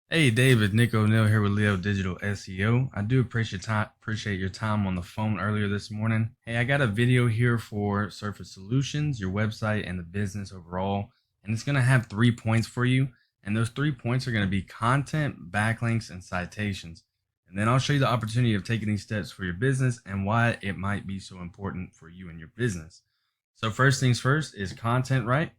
Hey David, Nick O'Neill here with Leo Digital SEO. I do appreciate your time on the phone earlier this morning. Hey, I got a video here for Surface Solutions, your website, and the business overall, and it's going to have 3 points for you. And those 3 points are going to be content, backlinks, and citations. And then I'll show you the opportunity of taking these steps for your business and why it might be so important for you and your business. So first things first is content, right?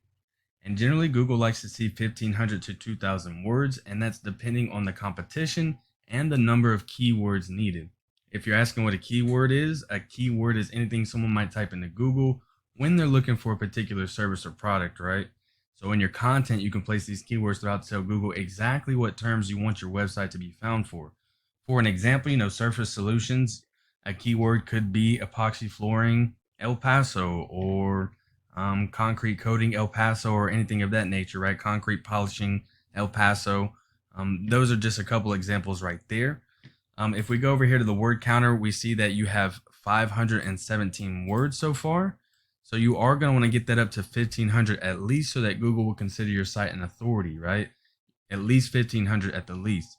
And generally, Google likes to see 1,500 to 2,000 words, and that's depending on the competition and the number of keywords needed. If you're asking what a keyword is anything someone might type into Google when they're looking for a particular service or product, right? So in your content, you can place these keywords throughout to tell Google exactly what terms you want your website to be found for. For an example, Surface Solutions, a keyword could be epoxy flooring El Paso or concrete coating El Paso or anything of that nature, right? Concrete polishing El Paso. Those are just a couple examples right there. If we go over here to the word counter, we see that you have 517 words so far. So you are going to want to get that up to 1,500 at least so that Google will consider your site an authority, right? At least 1,500 at the least.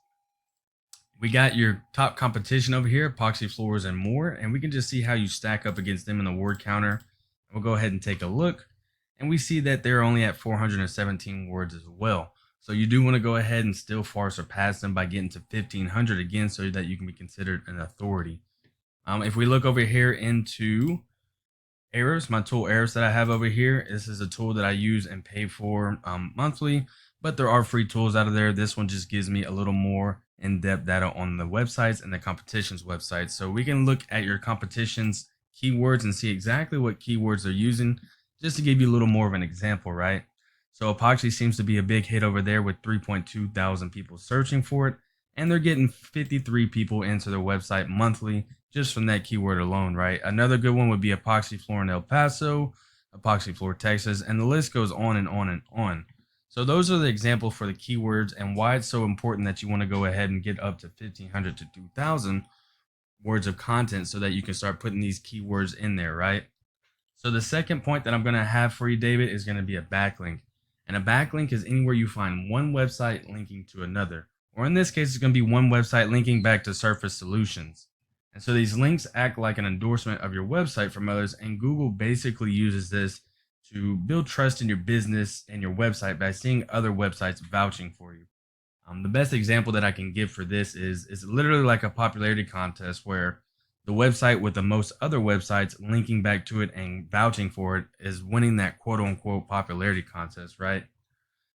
We got your top competition over here, epoxy floors and more, and we can just see how you stack up against them in the word counter. We'll go ahead and take a look, and we see that they're only at 417 words as well. So you do want to go ahead and still far surpass them by getting to 1,500 again so that you can be considered an authority. If we look over here into Ahrefs, my tool Ahrefs that I have over here, this is a tool that I use and pay for monthly, but there are free tools out of there. This one just gives me a little more in-depth data on the websites and the competition's websites. So we can look at your competition's keywords and see exactly what keywords they're using, just to give you a little more of an example, right? So epoxy seems to be a big hit over there with 3.2 thousand people searching for it, and they're getting 53 people into their website monthly just from that keyword alone, right? Another good one would be epoxy floor in El Paso, epoxy floor Texas, and the list goes on and on and on. So those are the examples for the keywords and why it's so important that you want to go ahead and get up to 1,500 to 2,000 words of content so that you can start putting these keywords in there, right? So the second point that I'm going to have for you, David, is going to be a backlink. And a backlink is anywhere you find one website linking to another. Or in this case, it's going to be one website linking back to Surface Solutions. And so these links act like an endorsement of your website from others, and Google basically uses this to build trust in your business and your website by seeing other websites vouching for you. The best example that I can give for this is literally like a popularity contest where the website with the most other websites linking back to it and vouching for it is winning that quote unquote popularity contest, right?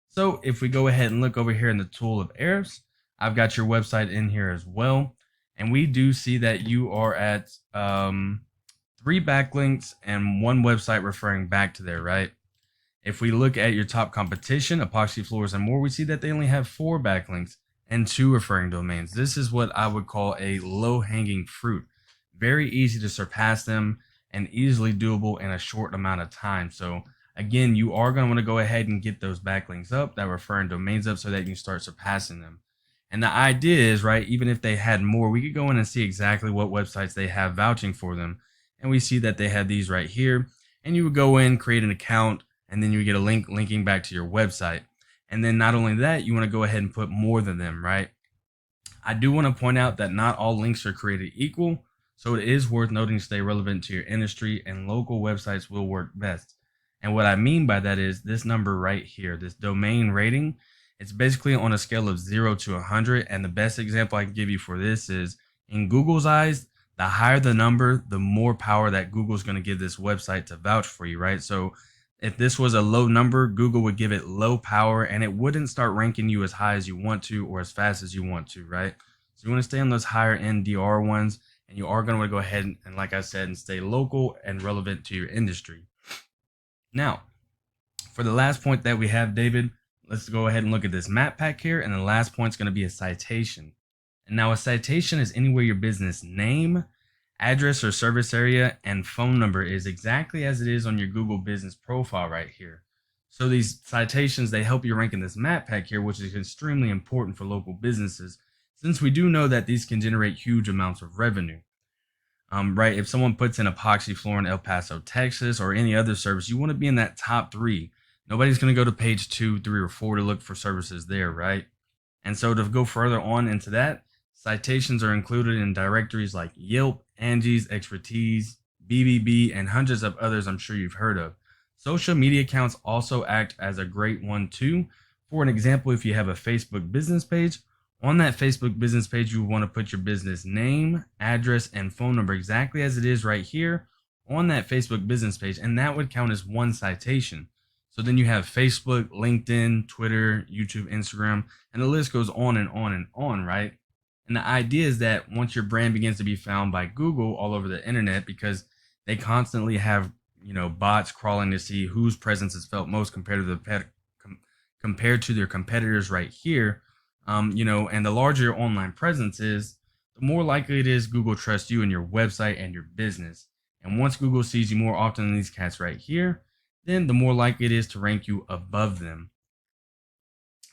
So if we go ahead and look over here in the tool of Ahrefs, I've got your website in here as well. And we do see that you are at 3 backlinks and one website referring back to there, right? If we look at your top competition, epoxy floors and more, we see that they only have 4 backlinks and 2 referring domains. This is what I would call a low-hanging fruit. Very easy to surpass them and easily doable in a short amount of time. So again, you are going to want to go ahead and get those backlinks up, that referring domains up so that you can start surpassing them. And the idea is, right, even if they had more, we could go in and see exactly what websites they have vouching for them. And we see that they have these right here. And you would go in, create an account, and then you get a link linking back to your website. And then not only that, you want to go ahead and put more than them, right? I do want to point out that not all links are created equal, so it is worth noting to stay relevant to your industry, and local websites will work best. And what I mean by that is this number right here, this domain rating, it's basically on a scale of 0 to 100. And the best example I can give you for this is in Google's eyes, the higher the number, the more power that Google's going to give this website to vouch for you, right? So if this was a low number, Google would give it low power and it wouldn't start ranking you as high as you want to or as fast as you want to, right? So you want to stay on those higher end DR ones, and you are going to want to go ahead and, like I said, and stay local and relevant to your industry. Now, for the last point that we have, David, let's go ahead and look at this map pack here. And the last point is going to be a citation. And now a citation is anywhere your business name, address or service area, and phone number is exactly as it is on your Google business profile right here. So these citations, they help you rank in this map pack here, which is extremely important for local businesses, since we do know that these can generate huge amounts of revenue. Right, if someone puts in epoxy floor in El Paso, Texas, or any other service, you want to be in that top 3. Nobody's going to go to page 2, 3, or 4 to look for services there, right? And so to go further on into that, citations are included in directories like Yelp, Angie's, Expertise, BBB, and hundreds of others I'm sure you've heard of. Social media accounts also act as a great one too. For an example, if you have a Facebook business page, on that Facebook business page, you want to put your business name, address, and phone number exactly as it is right here on that Facebook business page, and that would count as one citation. So then you have Facebook, LinkedIn, Twitter, YouTube, Instagram, and the list goes on and on and on, right? And the idea is that once your brand begins to be found by Google all over the internet, because they constantly have bots crawling to see whose presence is felt most compared to their competitors right here, and the larger your online presence is, the more likely it is Google trusts you and your website and your business. And once Google sees you more often than these cats right here, then the more likely it is to rank you above them.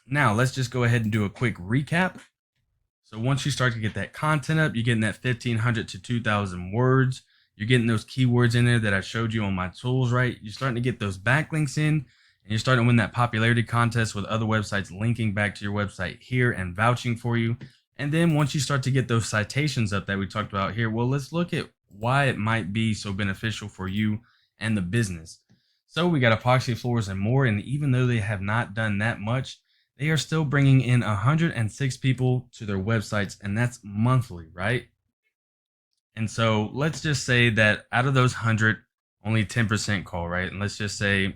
Now, let's just go ahead and do a quick recap. So once you start to get that content up, you're getting that 1,500 to 2,000 words. You're getting those keywords in there that I showed you on my tools, right? You're starting to get those backlinks in, and you're starting to win that popularity contest with other websites linking back to your website here and vouching for you. And then once you start to get those citations up that we talked about here, well, let's look at why it might be so beneficial for you and the business. So we got epoxy floors and more, and even though they have not done that much, they are still bringing in 106 people to their websites, and that's monthly, right? And so let's just say that out of those 100, only 10% call, right? And let's just say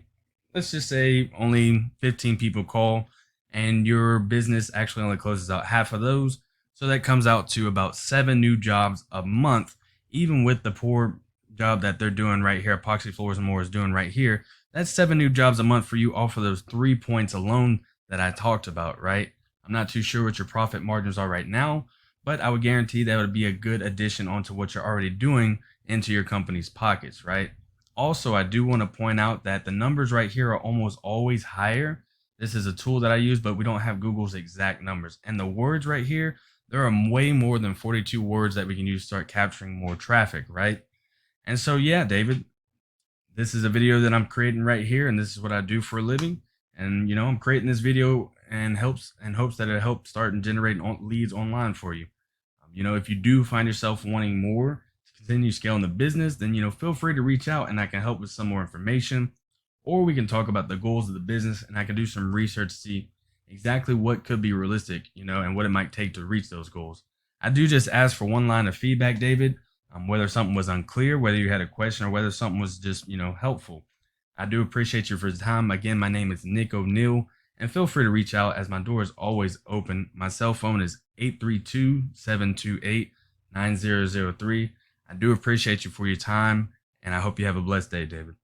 only 15 people call, and your business actually only closes out half of those. So that comes out to about 7 new jobs a month, even with the poor job that they're doing right here, Epoxy Floors and More is doing right here. That's 7 new jobs a month for you off of those 3 points alone that I talked about, right? I'm not too sure what your profit margins are right now, but I would guarantee that would be a good addition onto what you're already doing into your company's pockets, right? Also, I do want to point out that the numbers right here are almost always higher. This is a tool that I use, but we don't have Google's exact numbers. And the words right here, there are way more than 42 words that we can use to start capturing more traffic, right? And so, yeah, David, this is a video that I'm creating right here, and this is what I do for a living. And I'm creating this video and hopes that it helps start and generate leads online for you. If you do find yourself wanting more to continue scaling the business, then feel free to reach out and I can help with some more information, or we can talk about the goals of the business and I can do some research to see exactly what could be realistic, and what it might take to reach those goals. I do just ask for one line of feedback, David. Whether something was unclear, whether you had a question, or whether something was just, helpful. I do appreciate you for your time. Again, my name is Nick O'Neill, and feel free to reach out as my door is always open. My cell phone is 832-728-9003. I do appreciate you for your time, and I hope you have a blessed day, David.